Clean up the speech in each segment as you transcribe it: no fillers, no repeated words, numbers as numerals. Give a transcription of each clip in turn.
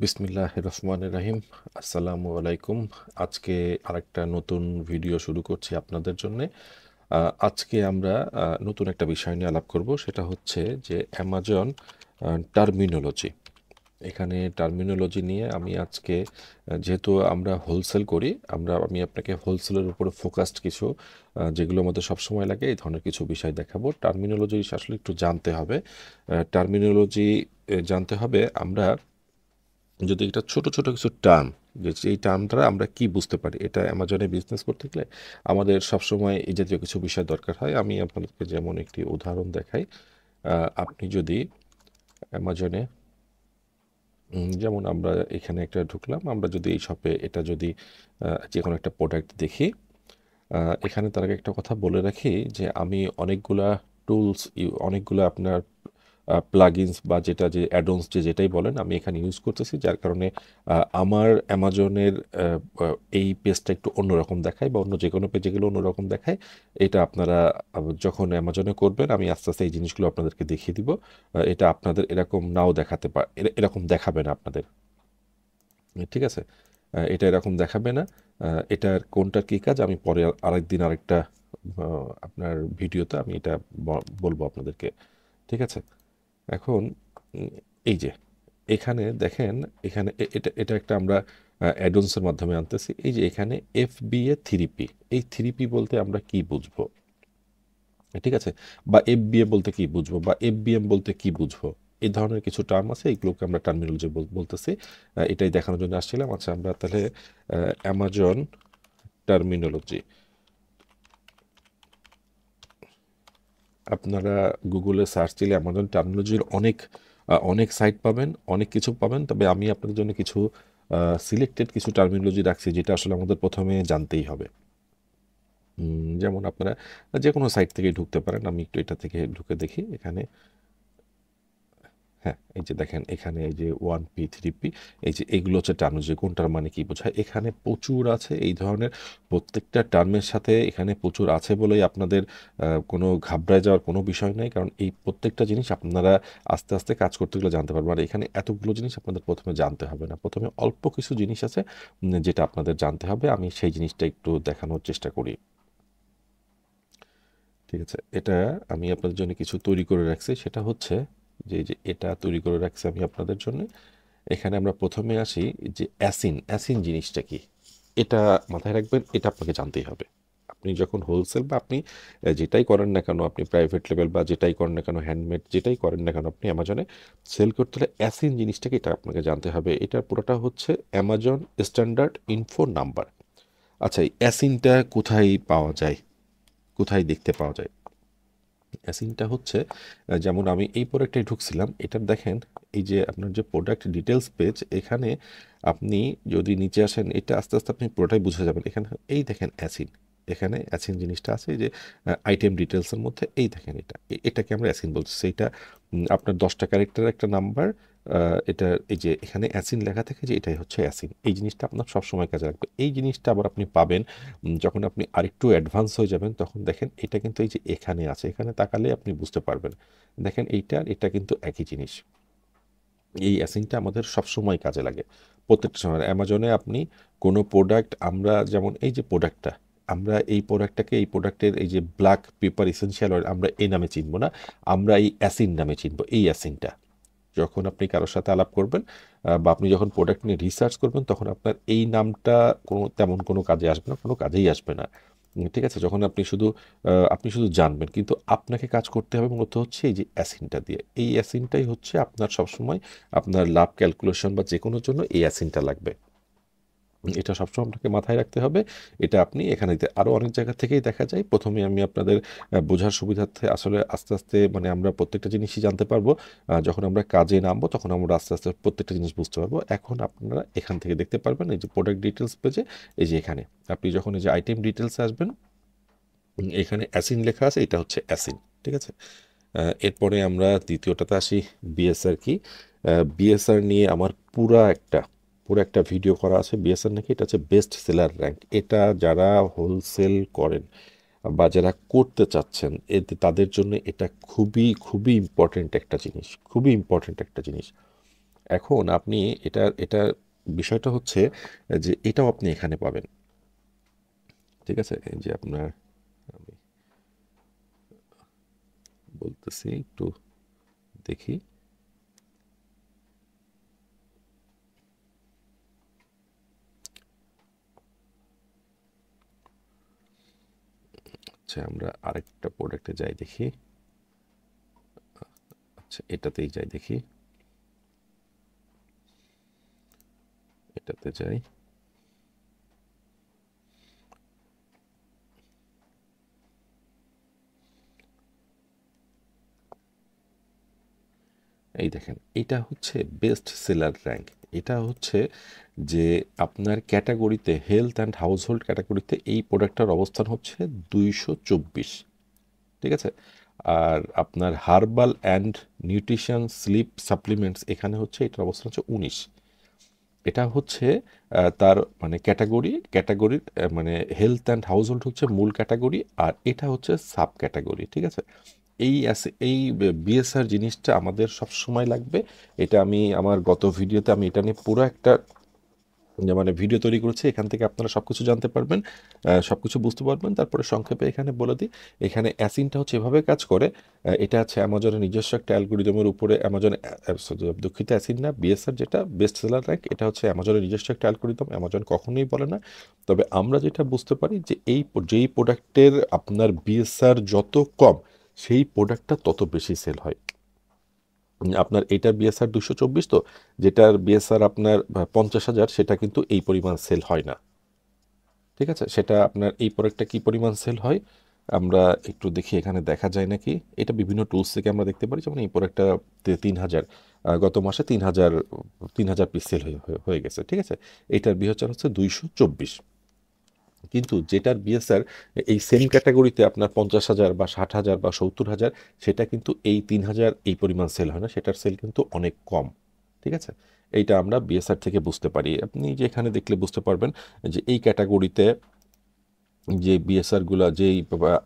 বিসমিল্লাহির রহমানির রহিম। আসসালামু আলাইকুম। আজকে আরেকটা নতুন ভিডিও শুরু করছি আপনাদের জন্যে। আজকে আমরা নতুন একটা বিষয় নিয়ে আলাপ করব, সেটা হচ্ছে যে অ্যামাজন টার্মিনোলজি। এখানে টার্মিনোলজি নিয়ে আমি আজকে যেহেতু আমরা হোলসেল করি, আমি আপনাকে হোলসেলের উপরে ফোকাসড কিছু যেগুলো আমাদের সবসময় লাগে এই ধরনের কিছু বিষয় দেখাবো। টার্মিনোলজি আসলে একটু জানতে হবে। টার্মিনোলজি জানতে হবে আমরা যদি এটা ছোট ছোট কিছু টার্ম, যে এই টার্মটা আমরা কি বুঝতে পারি, এটা অ্যামাজনে বিজনেস করতে গেলে আমাদের সবসময় এই জাতীয় কিছু বিষয় দরকার হয়। আমি আপনাদেরকে যেমন একটি উদাহরণ দেখাই। আপনি যদি অ্যামাজনে যেমন আমরা এখানে একটা ঢুকলাম, আমরা যদি এই শপে এটা যদি যে কোনো একটা প্রোডাক্ট দেখি, এখানে তার আগে একটা কথা বলে রাখি যে আমি অনেকগুলা টুলস, অনেকগুলো আপনার প্লাগইনস বা যেটা যে অ্যাডন্স যেটাই বলেন আমি এখানে ইউজ করতেছি, যার কারণে আমার অ্যামাজনের এই পেজটা একটু অন্যরকম দেখায় বা অন্য যে কোনো পেজে গেলে অন্যরকম দেখায়। এটা আপনারা যখন অ্যামাজনে করবেন আমি আস্তে আস্তে এই জিনিসগুলো আপনাদেরকে দেখিয়ে দিব। এটা আপনাদের এরকম নাও দেখাতে পারে, এরকম দেখাবে না আপনাদের, ঠিক আছে? এটা এরকম দেখাবে না। এটার কোনটার কী কাজ আমি পরে আরেকদিন আরেকটা আপনার ভিডিওতে আমি এটা বলবো আপনাদেরকে, ঠিক আছে? এখন উম, এই যে এখানে দেখেন, এখানে এটা এটা একটা আমরা অ্যাডন্সের মাধ্যমে আনতেছি। এই যে এখানে FBA 3P, এই 3P বলতে আমরা কি বুঝবো, ঠিক আছে? বা FBA বলতে কি বুঝবো, বা FBM বলতে কি বুঝবো, এই ধরনের কিছু টার্ম আছে, এইগুলোকে আমরা টার্মিনোলজি বলতেছি। এটাই দেখানোর জন্য আসছিলাম। আচ্ছা, আমরা তাহলে অ্যামাজন টার্মিনোলজি, আপনারা গুগলে সার্চ দিলে অ্যামাজন টার্মিনোলজির অনেক সাইট পাবেন, অনেক কিছু পাবেন। তবে আমি আপনাদের জন্য কিছু সিলেক্টেড কিছু টার্মিনোলজি রাখছি যেটা আসলে আমাদের প্রথমে জানতেই হবে। যেমন আপনারা যে কোনো সাইট থেকে ঢুকতে পারেন। আমি একটু এটা থেকে ঢুকে দেখি এখানে। হ্যাঁ, এই যে দেখেন এখানে এই যে 1P 3P, এই যে এগুলো হচ্ছে টার্মিনোলজি, কোনটার মানে কি বোঝায়। এখানে প্রচুর আছে এই ধরনের, প্রত্যেকটা টার্মের সাথে এখানে প্রচুর আছে বলেই আপনাদের কোনো ঘাবড়ায় যাওয়ার কোনো বিষয় নাই, কারণ এই প্রত্যেকটা জিনিস আপনারা আস্তে আস্তে কাজ করতে গেলে জানতে পারবেন। আর এখানে এতগুলো জিনিস আপনাদের প্রথমে জানতে হবে না, প্রথমে অল্প কিছু জিনিস আছে যেটা আপনাদের জানতে হবে। আমি সেই জিনিসটা একটু দেখানোর চেষ্টা করি, ঠিক আছে? এটা আমি আপনাদের জন্য কিছু তৈরি করে রাখছি, সেটা হচ্ছে যে এই যে এটা তৈরি করে রাখছি আমি আপনাদের জন্য। এখানে আমরা প্রথমে আসি যে অ্যাসিন, অ্যাসিন জিনিসটা কি, এটা মাথায় রাখবেন, এটা আপনাকে জানতেই হবে। আপনি যখন হোলসেল বা আপনি যেটাই করেন না কেন, আপনি প্রাইভেট লেভেল বা যেটাই করেন না কেন, হ্যান্ডমেড যেটাই করেন না কেন, আপনি অ্যামাজনে সেল করতে হলে অ্যাসিন জিনিসটাকে এটা আপনাকে জানতে হবে। এটার পুরোটা হচ্ছে অ্যামাজন স্ট্যান্ডার্ড ইনফো নাম্বার। আচ্ছা, এই অ্যাসিনটা কোথায় পাওয়া যায়, কোথায় দেখতে পাওয়া যায়? অ্যাসিনটা হচ্ছে যেমন আমি এই প্রোডাক্টে ঢুকছিলাম, এটার দেখেন এই যে আপনার যে প্রোডাক্ট ডিটেলস পেজ, এখানে আপনি যদি নিচে আসেন, এটা আস্তে আস্তে আপনি পুরোটাই বুঝে যাবেন। এখানে এই দেখেন অ্যাসিন, এখানে অ্যাসিন জিনিসটা আছে, এই যে আইটেম ডিটেলসের মধ্যে এই দেখেন এটা, এটাকে আমরা অ্যাসিন বলছি। সেইটা আপনার 10টা ক্যারেক্টারের একটা নাম্বার। এটা এই যে এখানে অ্যাসিন লেখা থাকে, যে এটাই হচ্ছে অ্যাসিন। এই জিনিসটা আপনার সবসময় কাজে লাগবে। এই জিনিসটা আবার আপনি পাবেন যখন আপনি আরেকটু অ্যাডভান্স হয়ে যাবেন, তখন দেখেন এটা কিন্তু এই যে এখানে আছে, এখানে তাকালে আপনি বুঝতে পারবেন। দেখেন এইটা আর এটা কিন্তু একই জিনিস। এই অ্যাসিনটা আমাদের সবসময় কাজে লাগে, প্রত্যেকটা সময়। অ্যামাজনে আপনি কোনো প্রোডাক্ট, আমরা যেমন এই যে প্রোডাক্টটা, আমরা এই প্রোডাক্টটাকে, এই প্রোডাক্টের এই যে ব্ল্যাক পেপার ইসেনশিয়াল অয়েল, আমরা এই নামে চিনব না, আমরা এই অ্যাসিন নামে চিনব। এই অ্যাসিনটা যখন আপনি কারোর সাথে আলাপ করবেন বা আপনি যখন প্রোডাক্ট নিয়ে রিসার্চ করবেন, তখন আপনার এই নামটা তেমন কোনো কাজে আসবে না, কোনো কাজেই আসবে না। ঠিক আছে? যখন আপনি শুধু জানবেন, কিন্তু আপনাকে কাজ করতে হবে মূলত হচ্ছে এই যে অ্যাসিনটা দিয়ে। এই অ্যাসিনটাই হচ্ছে আপনার সবসময় আপনার লাভ ক্যালকুলেশন বা যেকোনোর জন্য এই অ্যাসিনটা লাগবে। এটা সবসময় আপনাকে মাথায় রাখতে হবে। এটা আপনি এখানে আরও অনেক জায়গা থেকেই দেখা যায়। প্রথমে আমি আপনাদের বোঝার সুবিধার্থে আসলে আস্তে আস্তে মানে আমরা প্রত্যেকটা জিনিসই জানতে পারবো। যখন আমরা কাজে নামবো তখন আমরা আস্তে আস্তে প্রত্যেকটা জিনিস বুঝতে পারবো। এখন আপনারা এখান থেকে দেখতে পারবেন এই যে প্রোডাক্ট ডিটেলস পেজে, এই যে এখানে আপনি যখন এই যে আইটেম ডিটেলসে আসবেন, এখানে অ্যাসিন লেখা আছে, এটা হচ্ছে অ্যাসিন, ঠিক আছে? এরপরে আমরা দ্বিতীয়টাতে আসি, বিএসআর কি। বিএসআর নিয়ে আমার পুরো একটা ভিডিও করা আছে। বিএসআর নাকি এটা হচ্ছে বেস্ট সেলার র্যাঙ্ক। এটা যারা হোলসেল করেন বা যারা করতে চাচ্ছেন, এতে তাদের জন্য এটা খুবই খুবই ইম্পর্ট্যান্ট একটা জিনিস, খুবই ইম্পর্ট্যান্ট একটা জিনিস। এখন আপনি এটা বিষয়টা হচ্ছে যে এটাও আপনি এখানে পাবেন। ঠিক আছে, এই যে আপনার আমি বলতেছি একটু দেখি। আচ্ছা, আমরা আরেকটা প্রোডাক্টে যাই দেখি। আচ্ছা, এটাতেই যাই দেখি, এটাতে যাই। এই দেখেন, এটা হচ্ছে বেস্ট সেলার র্যাঙ্ক। এটা হচ্ছে যে আপনার ক্যাটাগরিতে হেলথ অ্যান্ড হাউসহোল্ড ক্যাটাগরিতে এই প্রোডাক্টটার অবস্থান হচ্ছে 224। ঠিক আছে, আর আপনার herbal and nutrition sleep supplements এখানে হচ্ছে এটার অবস্থান হচ্ছে 19। এটা হচ্ছে তার মানে ক্যাটাগরির মানে হেলথ অ্যান্ড হাউসহোল্ড হচ্ছে মূল ক্যাটাগরি, আর এটা হচ্ছে সাব ক্যাটাগরি। ঠিক আছে, এই বিএসআর জিনিসটা আমাদের সব সময় লাগবে। এটা আমি আমার গত ভিডিওতে আমি এটা নিয়ে পুরো একটা মানে ভিডিও তৈরি করেছি, এখান থেকে আপনারা সব কিছু জানতে পারবেন, সব কিছু বুঝতে পারবেন। তারপরে সংক্ষেপে এখানে বলে দিই, এখানে অ্যাসিনটা হচ্ছে এভাবে কাজ করে। এটা হচ্ছে অ্যামাজনের নিজস্ব একটা অ্যালগোরিদমের উপরে অ্যামাজন, দুঃখিত, অ্যাসিন না, বিএসআর যেটা বেস্ট সেলার র্যাঙ্ক, এটা হচ্ছে অ্যামাজনের নিজস্ব একটা অ্যালগোরিদম, অ্যামাজন কখনোই বলে না। তবে আমরা যেটা বুঝতে পারি যে যেই প্রোডাক্টের আপনার বিএসআর যত কম, সেই প্রোডাক্টটা তত বেশি সেল হয়। আপনার এইটার বিএসআর 224, তো যেটার বিএসআর আপনার 50,000, সেটা কিন্তু এই পরিমাণ সেল হয় না। ঠিক আছে, সেটা আপনার এই প্রোডাক্টটা কি পরিমাণ সেল হয় আমরা একটু দেখি, এখানে দেখা যায় নাকি। এটা বিভিন্ন টুলস থেকে আমরা দেখতে পারি, যেমন এই প্রোডাক্টটা 3,000, গত মাসে 3,000 পিস সেল হয়ে গেছে। ঠিক আছে, এইটার বিএসআর হচ্ছে 224। কিন্তু যেটার বিএসআর এই সেম ক্যাটাগরিতে আপনার 50,000 বা 60,000 বা 70,000, সেটা কিন্তু এই 3,000 এই পরিমাণ সেল হয় না, সেটার সেল কিন্তু অনেক কম। ঠিক আছে, এইটা আমরা বিএসআর থেকে বুঝতে পারি। আপনি যে এখানে দেখলে বুঝতে পারবেন যে এই ক্যাটাগরিতে যে বিএসআরগুলো, যেই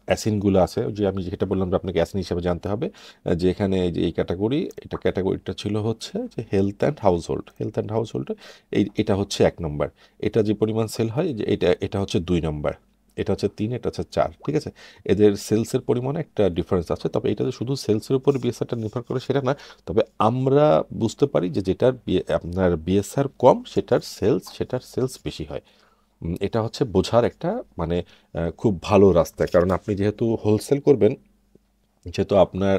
অ্যাসিনগুলো আছে, যে আমি যেটা বললাম যে আপনাকে অ্যাসিন হিসাবে জানতে হবে, যে এখানে যে এই ক্যাটাগরিটা ছিল হচ্ছে যে হেলথ অ্যান্ড হাউসহোল্ড, এটা হচ্ছে 1 নম্বর। এটা যে পরিমাণ সেল হয়, যে এটা হচ্ছে 2 নম্বর, এটা হচ্ছে 3, এটা হচ্ছে 4। ঠিক আছে, এদের সেলসের পরিমাণে একটা ডিফারেন্স আছে। তবে এটা যে শুধু সেলসের উপর বিএসআরটা নির্ভর করে সেটা না, তবে আমরা বুঝতে পারি যে যেটার আপনার বিএসআর কম, সেটার সেলস বেশি হয়। এটা হচ্ছে বোঝার একটা মানে খুব ভালো রাস্তা। কারণ আপনি যেহেতু হোলসেল করবেন, যেহেতু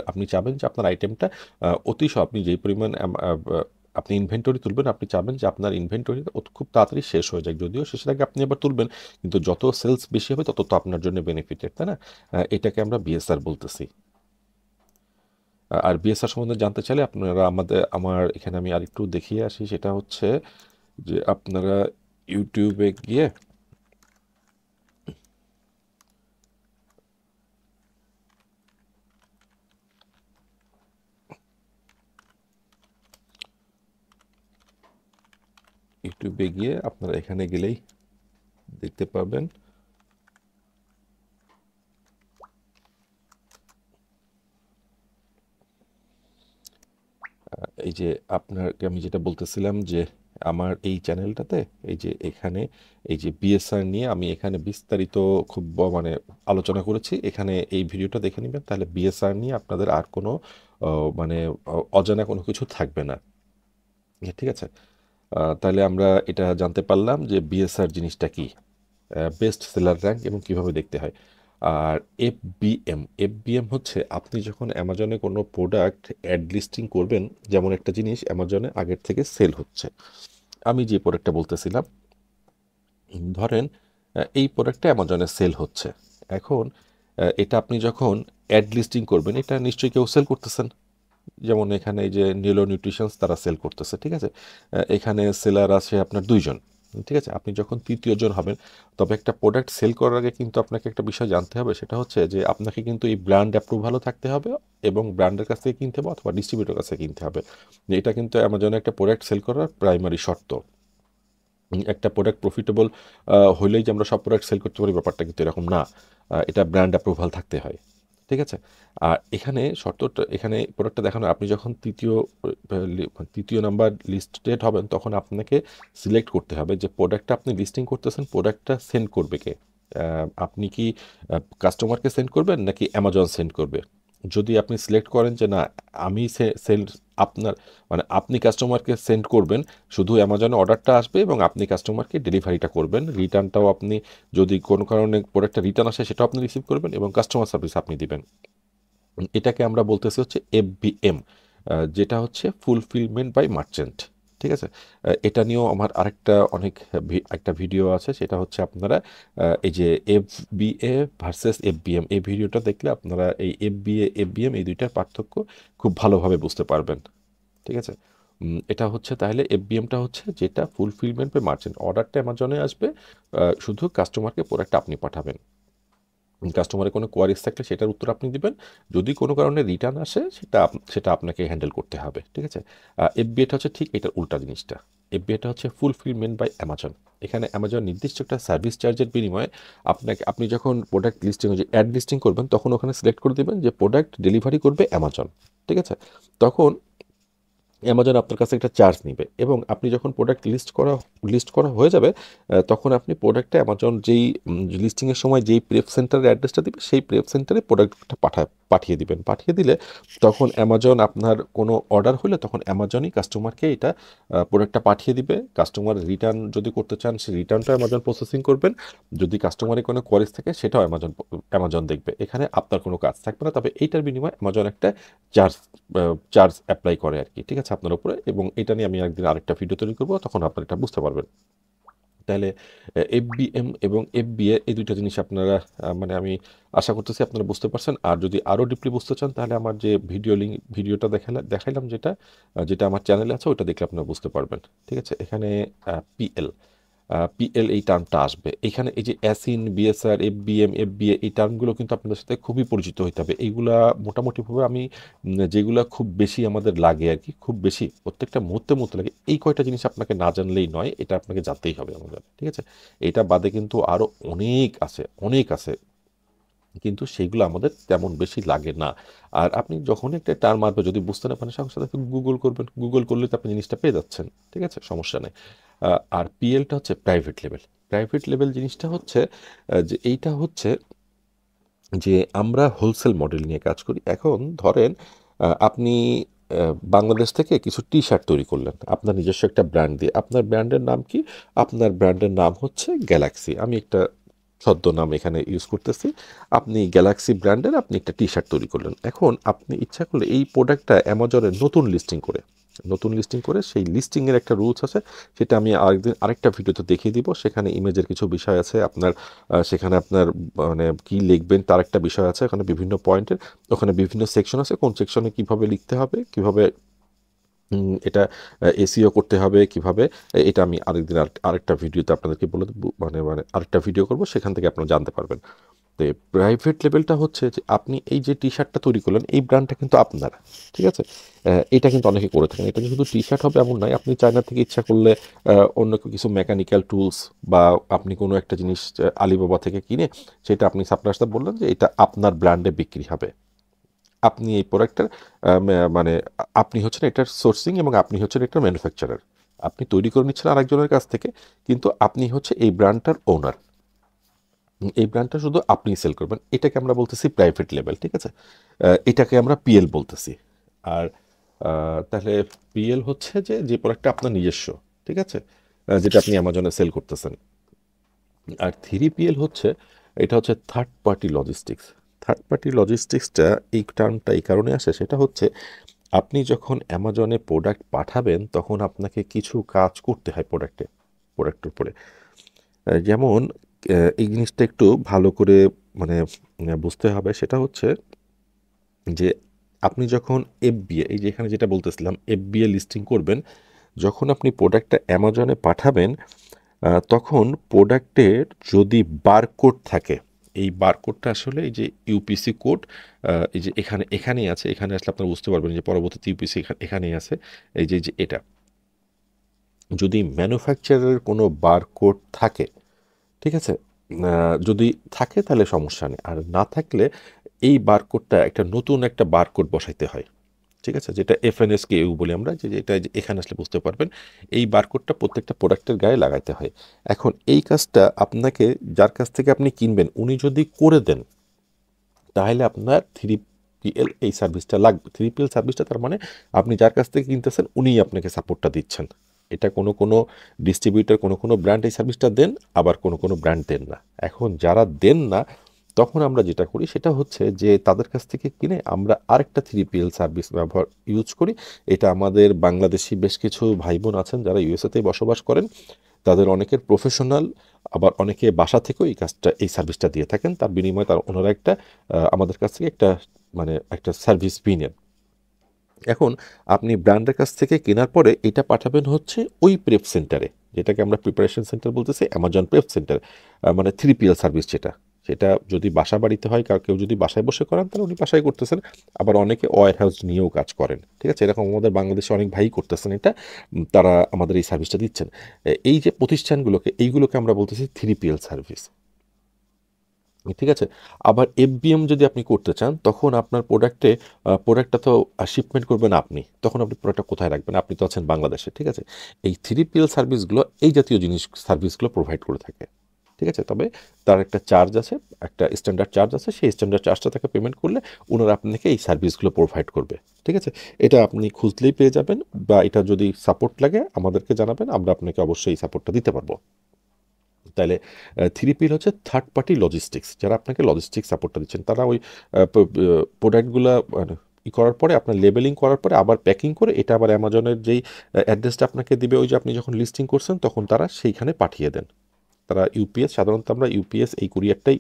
আপনি চাবেন যে আপনার আইটেমটা আপনি যেই পরিমাণ আপনি ইনভেন্টরি তুলবেন, আপনি চাবেন যে আপনার ইনভেন্টরি খুব তাড়াতাড়ি শেষ হয়ে যায়। যদিও শেষের আগে আপনি আবার তুলবেন, কিন্তু যত সেলস বেশি হবে তত তো আপনার জন্য বেনিফিটেড, তাই না? এটাকে আমরা বিএসআর বলতেছি। আর বিএসআর সম্বন্ধে জানতে চাইলে আপনারা আমার এখানে আমি আরেকটু দেখিয়ে আসি, সেটা হচ্ছে যে আপনারা ইউটিউবে গিয়ে আপনারা এখানে গেলেই দেখতে পাবেন। এই যে আপনাকে আমি যেটা বলতেছিলাম যে আমার এই চ্যানেলটাতে, এই যে এখানে এই যে বিএসআর নিয়ে আমি এখানে বিস্তারিত খুব মানে আলোচনা করেছি। এখানে এই ভিডিওটা দেখে নেবেন, তাহলে বিএসআর নিয়ে আপনাদের আর কোনো মানে অজানা কোনো কিছু থাকবে না। ঠিক আছে, তাহলে আমরা এটা জানতে পারলাম যে বিএসআর জিনিসটা কি, বেস্ট সেলার র্যাঙ্ক, এবং কিভাবে দেখতে হয়। আর এফবিএম হচ্ছে আপনি যখন অ্যামাজনে কোনো প্রোডাক্ট অ্যাড লিস্টিং করবেন, যেমন একটা জিনিস অ্যামাজনে আগের থেকে সেল হচ্ছে, আমি যে প্রোডাক্টটা বলতেছিলাম, ধরেন এই প্রোডাক্টটা অ্যামাজনে সেল হচ্ছে। এখন এটা আপনি যখন অ্যাড লিস্টিং করবেন, এটা নিশ্চয়ই কেউ সেল করতেছেন। যেমন এখানে এই যে নিলো নিউট্রিশনস, তারা সেল করতেছে। ঠিক আছে, এখানে সেলার আছে আপনার 2 জন। ঠিক আছে, আপনি যখন তৃতীয় জন হবেন, তবে একটা প্রোডাক্ট সেল করার আগে কিন্তু আপনাকে একটা বিষয় জানতে হবে, সেটা হচ্ছে যে আপনাকে কিন্তু এই ব্র্যান্ড অ্যাপ্রুভালও থাকতে হবে, এবং ব্র্যান্ডের কাছ থেকে কিনতে হবে অথবা ডিস্ট্রিবিউটর কাছে কিনতে হবে। এটা কিন্তু অ্যামাজনে একটা প্রোডাক্ট সেল করার প্রাইমারি শর্ত। একটা প্রোডাক্ট প্রফিটেবল হইলেই যে আমরা সব প্রোডাক্ট সেল করতে পারি, ব্যাপারটা কিন্তু এরকম না। এটা ব্র্যান্ড অ্যাপ্রুভাল থাকতে হয়। ঠিক আছে? আর এখানে শর্তটা, এখানে প্রোডাক্টটা দেখানো, আপনি যখন তৃতীয় নাম্বার লিস্টেড হবেন তখন আপনাকে সিলেক্ট করতে হবে যে প্রোডাক্টটা আপনি লিস্টিং করতেছেন, প্রোডাক্টটা সেন্ড করবে কে? আপনি কি কাস্টমারকে সেন্ড করবেন নাকি অ্যামাজন সেন্ড করবে? যদি আপনি সিলেক্ট করেন যে না, আমি সেল আপনার মানে আপনি কাস্টমারকে সেন্ড করবেন, শুধু অ্যামাজনে অর্ডারটা আসবে এবং আপনি কাস্টমারকে ডেলিভারিটা করবেন, রিটার্নটাও আপনি, যদি কোনো কারণে প্রোডাক্টটা রিটার্ন আসে সেটাও আপনি রিসিভ করবেন এবং কাস্টমার সার্ভিস আপনি দিবেন। এটাকে আমরা বলতেছি হচ্ছে এফবিএম, যেটা হচ্ছে ফুলফিলমেন্ট বাই মার্চেন্ট। ঠিক আছে? এটা নিয়েও আমার আরেকটা অনেক একটা ভিডিও আছে, সেটা হচ্ছে আপনারা এই যে এফবিএ ভার্সেস এফবিএম, এই ভিডিওটা দেখলে আপনারা এই এফবিএ এফবিএম এই দুইটার পার্থক্য খুব ভালোভাবে বুঝতে পারবেন। ঠিক আছে? এটা হচ্ছে তাহলে এফবিএমটা হচ্ছে যেটা ফুলফিলমেন্ট বাই মার্চেন্ট, অর্ডারটা অ্যামাজনে আসবে, শুধু কাস্টমারকে প্রোডাক্টটা আপনি পাঠাবেন, কাস্টমারের কোনো কোয়ারিজ থাকলে সেটার উত্তর আপনি দিবেন, যদি কোনো কারণে রিটার্ন আসে সেটা আপনাকে হ্যান্ডেল করতে হবে। ঠিক আছে? এফবিএটা হচ্ছে ঠিক এটার উল্টা জিনিসটা। এফবিএটা হচ্ছে ফুলফিলমেন্ট বাই অ্যামাজন। এখানে অ্যামাজন নির্দিষ্ট একটা সার্ভিস চার্জের বিনিময়ে আপনি যখন প্রোডাক্ট লিস্টিং, যে অ্যাড লিস্টিং করবেন, তখন ওখানে সিলেক্ট করে দেবেন যে প্রোডাক্ট ডেলিভারি করবে অ্যামাজন। ঠিক আছে? তখন অ্যামাজন আপনার কাছে একটা চার্জ নিবে এবং আপনি যখন প্রোডাক্ট লিস্ট করা হয়ে যাবে, তখন আপনি প্রোডাক্টটা অ্যামাজন যেই লিস্টিংয়ের সময় যেই প্রেপ সেন্টারের অ্যাড্রেসটা দিবে সেই প্রেপ সেন্টারে প্রোডাক্টটা পাঠিয়ে দিবেন। পাঠিয়ে দিলে তখন অ্যামাজন আপনার কোনো অর্ডার হলে তখন অ্যামাজনই কাস্টমারকে এটা প্রোডাক্টটা পাঠিয়ে দিবে। কাস্টমার রিটার্ন যদি করতে চান সেই রিটার্নটা অ্যামাজন প্রসেসিং করবেন। যদি কাস্টমারের কোনো কোয়ারিজ থাকে সেটাও অ্যামাজন দেখবে। এখানে আপনার কোনো কাজ থাকবে না, তবে এইটার বিনিময়ে অ্যামাজন একটা চার্জ চার্জ অ্যাপ্লাই করে আর কি। ঠিক আছে? আপনার উপরে, এবং এটা নিয়ে আমি একদিন আরেকটা ভিডিও তৈরি করবো, তখন আপনারা এটা বুঝতে পারবেন। তাহলে এফবিএম এবং এফবিএ এই দুইটা জিনিস আপনারা মানে আমি আশা করতেছি আপনারা বুঝতে পারছেন। আর যদি আরও ডিপলি বুঝতে চান তাহলে আমার যে ভিডিওটা দেখাইলাম, যেটা আমার চ্যানেলে আছে, ওইটা দেখলে আপনারা বুঝতে পারবেন। ঠিক আছে? এখানে পিএল পিএল এই টার্মটা আসবে এখানে। এই যে অ্যাসিন, বিএসআর, এফবিএম, এফবিএ, এই টার্মগুলো কিন্তু আপনাদের সাথে খুবই পরিচিত হইতে হবে। এইগুলা মোটামুটিভাবে আমি যেগুলা খুব বেশি আমাদের লাগে আর কি, খুব বেশি প্রত্যেকটা মুহূর্তে লাগে, এই কয়টা জিনিস আপনাকে না জানলেই নয়, এটা আপনাকে জানতেই হবে আমাদের। ঠিক আছে? এটা বাদে কিন্তু আরও অনেক আছে, কিন্তু সেইগুলো আমাদের তেমন বেশি লাগে না। আর আপনি যখন একটা টার্ম আসবে যদি বুঝতে না পারেন, সঙ্গে সাথে গুগল করবেন, গুগল করলে তো আপনি জিনিসটা পেয়ে যাচ্ছেন। ঠিক আছে? সমস্যা নেই। আর পিএলটা হচ্ছে প্রাইভেট লেভেল। প্রাইভেট লেভেল জিনিসটা হচ্ছে যে এইটা হচ্ছে যে আমরা হোলসেল মডেল নিয়ে কাজ করি। এখন ধরেন আপনি বাংলাদেশ থেকে কিছু টি শার্ট তৈরি করলেন আপনার নিজস্ব একটা ব্র্যান্ড দিয়ে। আপনার ব্র্যান্ডের নাম কি? আপনার ব্র্যান্ডের নাম হচ্ছে গ্যালাক্সি। আমি একটা ছদ্মনাম এখানে ইউজ করতেছি। আপনি গ্যালাক্সি ব্র্যান্ডের আপনি একটা টি শার্ট তৈরি করলেন। এখন আপনি ইচ্ছা করলে এই প্রোডাক্টটা অ্যামাজনে নতুন লিস্টিং করে সেই লিস্টিংয়ের একটা রুলস আছে, সেটা আমি আরেকটা ভিডিওতে দেখিয়ে দিব। সেখানে ইমেজের কিছু বিষয় আছে, সেখানে আপনার মানে কি লিখবেন তার একটা বিষয় আছে, ওখানে বিভিন্ন পয়েন্টের, ওখানে বিভিন্ন সেকশন আছে, কোন সেকশনে কিভাবে লিখতে হবে, কিভাবে এটা এসইও করতে হবে, কিভাবে এটা আমি আরেকদিন আরেকটা ভিডিওতে আপনাদেরকে বলে দেবো, মানে আরেকটা ভিডিও করব, সেখান থেকে আপনারা জানতে পারবেন। তো প্রাইভেট লেভেলটা হচ্ছে যে আপনি এই যে টি শার্টটা তৈরি করলেন, এই ব্র্যান্ডটা কিন্তু আপনার। ঠিক আছে? এটা কিন্তু অনেকে করে থাকেন। এটা শুধু টি শার্ট হবে এমন নয়, আপনি চায়না থেকে ইচ্ছা করলে অন্য কিছু মেকানিক্যাল টুলস বা আপনি কোনো একটা জিনিস আলিবাবা থেকে কিনে সেটা আপনি সাপ্লায়ার সাথে বললেন যে এটা আপনার ব্র্যান্ডে বিক্রি হবে। আপনি এই প্রোডাক্টটার মানে আপনি হচ্ছেন এটার সোর্সিং এবং আপনি হচ্ছেন এটার ম্যানুফ্যাকচারার। আপনি তৈরি করে নিচ্ছেন আরেকজনের কাছ থেকে, কিন্তু আপনি হচ্ছে এই ব্র্যান্ডটার ওনার। এই ব্র্যান্ডটা শুধু আপনিই সেল করবেন। এটাকে আমরা বলতেছি প্রাইভেট লেভেল। ঠিক আছে? এটাকে আমরা পিএল বলতেছি। আর তাহলে পিএল হচ্ছে যে প্রোডাক্টটা আপনার নিজস্ব। ঠিক আছে? যেটা আপনি অ্যামাজনে সেল করতেছেন। আর 3PL হচ্ছে, এটা হচ্ছে third party logistics. Third party লজিস্টিক্সটা এই টার্মটা এই কারণে আসে, সেটা হচ্ছে আপনি যখন অ্যামাজনে প্রোডাক্ট পাঠাবেন তখন আপনাকে কিছু কাজ করতে হয় প্রোডাক্টের উপরে। যেমন এই জিনিসটা একটু ভালো করে মানে বুঝতে হবে। সেটা হচ্ছে যে আপনি যখন এফবিএ, এই যে এখানে যেটা বলতেছিলাম এফবিএ লিস্টিং করবেন, যখন আপনি প্রোডাক্টটা অ্যামাজনে পাঠাবেন, তখন প্রোডাক্টের যদি বারকোড থাকে, এই বারকোডটা আসলে এই যে ইউপিসি কোড, এই যে এখানেই আছে, এখানে আসলে আপনারা বুঝতে পারবেন যে পরবর্তীতে ইউপিসি এখানেই আছে। এই যে এটা যদি ম্যানুফ্যাকচারের কোনো বারকোড থাকে, ঠিক আছে, যদি থাকে তাহলে সমস্যা নেই, আর না থাকলে এই বারকোডটা একটা নতুন একটা বারকোড বসাইতে হয়, ঠিক আছে, যেটা FNSKU বলি আমরা, যে এটা এখানে আসলে বুঝতে পারবেন। এই বারকোডটা প্রত্যেকটা প্রোডাক্টের গায়ে লাগাইতে হয়। এখন এই কাজটা আপনাকে, যার কাছ থেকে আপনি কিনবেন, উনি যদি করে দেন, তাহলে আপনার 3PL এই সার্ভিসটা লাগবে। 3PL সার্ভিসটা তার মানে আপনি যার কাছ থেকে কিনতেছেন উনিই আপনাকে সাপোর্টটা দিচ্ছেন। এটা কোনো ডিস্ট্রিবিউটর, কোনো ব্র্যান্ড এই সার্ভিসটা দেন, আবার কোনো ব্র্যান্ড দেন না। এখন যারা দেন না, তখন আমরা যেটা করি সেটা হচ্ছে যে তাদের কাছ থেকে কিনে আমরা আরেকটা 3PL সার্ভিস ইউজ করি। এটা আমাদের বাংলাদেশি বেশ কিছু ভাই বোন আছেন যারা ইউএসএতেই বসবাস করেন, তাদের অনেকের প্রফেশনাল, আবার অনেকে বাসা থেকেও এই সার্ভিসটা দিয়ে থাকেন। তার বিনিময়ে ওনারা একটা আমাদের কাছ থেকে একটা সার্ভিস ফি নেন। এখন আপনি ব্র্যান্ডের কাছ থেকে কেনার পরে এটা পাঠাবেন হচ্ছে ওই প্রেপ সেন্টারে, যেটাকে আমরা প্রিপারেশন সেন্টার বলতেছি, অ্যামাজন প্রেপ সেন্টার, মানে 3PL সার্ভিস যেটা। সেটা যদি বাসা বাড়িতে হয়, কেউ যদি বাসায় বসে করেন তাহলে উনি বাসায় করতেছেন, আবার অনেকে ওয়্যার হাউস নিয়েও কাজ করেন, ঠিক আছে। এরকম আমাদের বাংলাদেশে অনেক ভাই করতেছেন এটা, তারা আমাদের এই সার্ভিসটা দিচ্ছেন। এই যে প্রতিষ্ঠানগুলোকে, এইগুলোকে আমরা বলতেছি 3PL সার্ভিস, ঠিক আছে। আবার FBM যদি আপনি করতে চান, তখন আপনার প্রোডাক্টটা তো শিপমেন্ট করবেন আপনি, তখন আপনি প্রোডাক্টটা কোথায় রাখবেন? আপনি তো আছেন বাংলাদেশে, ঠিক আছে। এই 3PL সার্ভিসগুলো এই জাতীয় সার্ভিসগুলো প্রোভাইড করে থাকে, ঠিক আছে। তবে তার একটা চার্জ আছে, একটা স্ট্যান্ডার্ড চার্জ আছে, সেই স্ট্যান্ডার্ড চার্জটা তাকে পেমেন্ট করলে ওনারা আপনাকে এই সার্ভিসগুলো প্রোভাইড করবে, ঠিক আছে। এটা আপনি খুঁজলেই পেয়ে যাবেন, বা এটা যদি সাপোর্ট লাগে আমাদেরকে জানাবেন, আমরা আপনাকে অবশ্যই এই সাপোর্টটা দিতে পারবো। তাহলে 3PL হচ্ছে থার্ড পার্টি লজিস্টিক্স, যারা আপনাকে লজিস্টিক্স সাপোর্টটা দিচ্ছেন। তারা ওই প্রোডাক্টগুলো মানে করার পরে, আপনার লেবেলিং করার পরে আবার প্যাকিং করে এটা আবার অ্যামাজনের যেই অ্যাড্রেসটা আপনাকে দিবে, ওই যে আপনি যখন লিস্টিং করছেন তখন তারা সেইখানে পাঠিয়ে দেন। তারা ইউপিএস, সাধারণত আমরা ইউপিএস এই কুরিয়ারটাই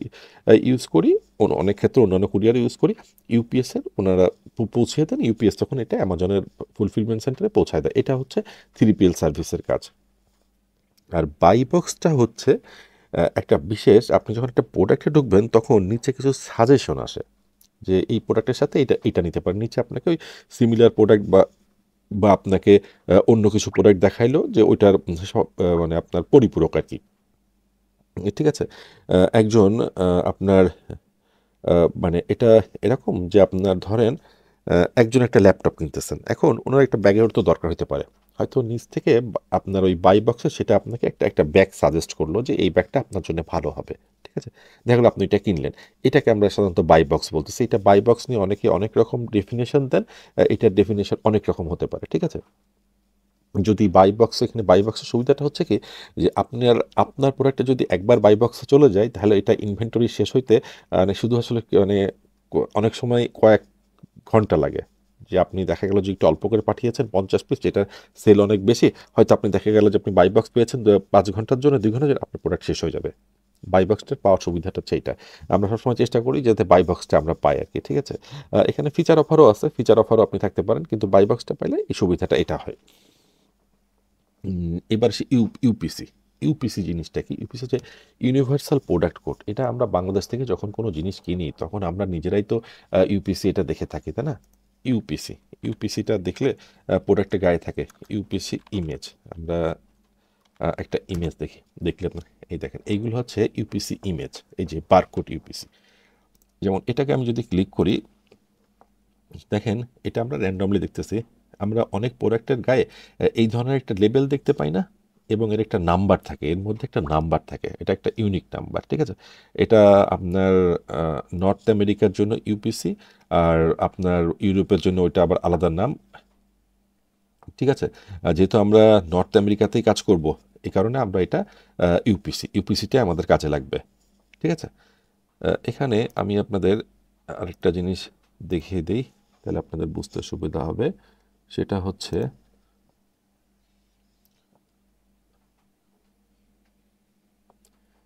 ইউজ করি, অনেক ক্ষেত্রে অন্যান্য কুরিয়ার ইউজ করি। ইউপিএসের ওনারা পৌঁছে দেন, ইউপিএস তখন এটা অ্যামাজনের ফুলফিলমেন্ট সেন্টারে পৌঁছায় দেয়। এটা হচ্ছে 3PL সার্ভিসের কাজ। আর বাই বক্সটা হচ্ছে একটা বিশেষ, আপনি যখন একটা প্রোডাক্টে ঢুকবেন তখন নিচে কিছু সাজেশন আসে, যে এই প্রোডাক্টের সাথে এটা নিতে পারেন। নিচে আপনাকে ওই সিমিলার প্রোডাক্ট বা বা আপনাকে অন্য কিছু প্রোডাক্ট দেখাইলো যে ওইটার মানে আপনার পরিপূরক আর কি, ঠিক আছে। একজন আপনার মানে এটা এরকম যে আপনার ধরেন একজন একটা ল্যাপটপ কিনতেছেন, এখন ওনার একটা ব্যাগের তো দরকার হতে পারে, হয়তো নিচ থেকে আপনার ওই বাই বক্সে সেটা আপনাকে একটা ব্যাগ সাজেস্ট করলো যে এই ব্যাগটা আপনার জন্য ভালো হবে, ঠিক আছে। দেখা গেলো আপনি এটা কিনলেন, এটাকে আমরা সাধারণত বাই বক্স বলতেছি। এটা বাই বক্স নিয়ে অনেকে অনেক রকম ডেফিনেশন দেন, এটার ডেফিনেশন অনেক রকম হতে পারে, ঠিক আছে। যদি এখানে বাই বক্সের সুবিধাটা হচ্ছে কি, যে আপনার প্রোডাক্টটা যদি একবার বাই বক্সে চলে যায়, তাহলে এটা ইনভেন্টরি শেষ হইতে মানে শুধু আসলে মানে অনেক সময় কয়েক ঘন্টা লাগে। যে আপনি দেখা গেল যে একটু অল্প করে পাঠিয়েছেন 50 পিস, যেটা সেল অনেক বেশি, হয়তো আপনি দেখা গেল যে আপনি বাই বক্স পেয়েছেন 5 ঘন্টার জন্য, 2 ঘন্টার জন্য আপনার প্রোডাক্ট শেষ হয়ে যাবে। বাই বক্সটার পাওয়ার সুবিধাটা হচ্ছে এইটা। আমরা সবসময় চেষ্টা করি যাতে বাই বক্সটা আমরা পাই আর কি, ঠিক আছে। এখানে ফিচার অফারও আছে, ফিচার অফারও আপনি থাকতে পারেন, কিন্তু বাই বক্সটা পাইলে এই সুবিধাটা এটা হয়। এবার সে ইউপিসি। ইউপিসি জিনিসটা কি? ইউপিসি হচ্ছে ইউনিভার্সাল প্রোডাক্ট কোড। এটা আমরা বাংলাদেশ থেকে যখন কোনো জিনিস কিনি তখন আমরা নিজেরাই তো ইউপিসি এটা দেখে থাকি, তাই না? ইউপিসি, ইউপিসিটা দেখলে প্রোডাক্টের গায়ে থাকে ইউপিসি ইমেজ। আমরা একটা ইমেজ দেখলে আপনার এই দেখেন, এইগুলো হচ্ছে ইউপিসি ইমেজ, এই যে বারকোড ইউপিসি। যেমন এটাকে আমি যদি ক্লিক করি, দেখেন এটা আমরা র্যান্ডমলি দেখতেছি। আমরা অনেক প্রোডাক্টের গায়ে এই ধরনের একটা লেবেল দেখতে পাই না, এবং এর একটা নাম্বার থাকে, এর মধ্যে একটা নাম্বার থাকে, এটা একটা ইউনিক নাম্বার, ঠিক আছে। এটা আপনার নর্থ আমেরিকার জন্য ইউপিসি, আর আপনার ইউরোপের জন্য ওইটা আবার আলাদা নাম, ঠিক আছে। যেহেতু আমরা নর্থ আমেরিকাতেই কাজ করব, এই কারণে আমরা এটা ইউপিসিটা আমাদের কাজে লাগবে, ঠিক আছে। এখানে আমি আপনাদের আরেকটা জিনিস দেখিয়ে দিই, তাহলে আপনাদের বুঝতে সুবিধা হবে। সেটা হচ্ছে